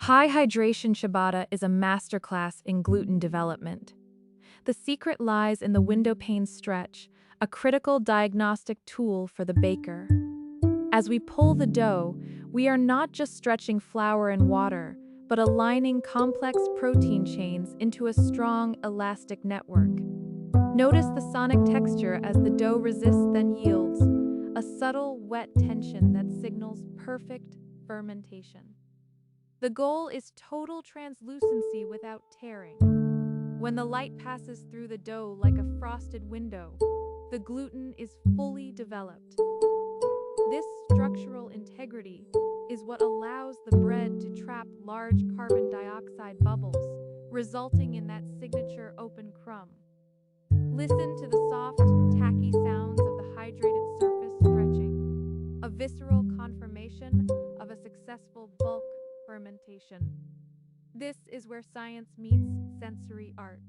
High hydration ciabatta is a masterclass in gluten development. The secret lies in the windowpane stretch, a critical diagnostic tool for the baker. As we pull the dough, we are not just stretching flour and water, but aligning complex protein chains into a strong, elastic network. Notice the sonic texture as the dough resists then yields, a subtle, wet tension that signals perfect fermentation. The goal is total translucency without tearing. When the light passes through the dough like a frosted window, the gluten is fully developed. This structural integrity is what allows the bread to trap large carbon dioxide bubbles, resulting in that signature open crumb. Listen to the soft, tacky sounds of the hydrated surface stretching, a visceral confirmation of a successful bulk fermentation. This is where science meets sensory art.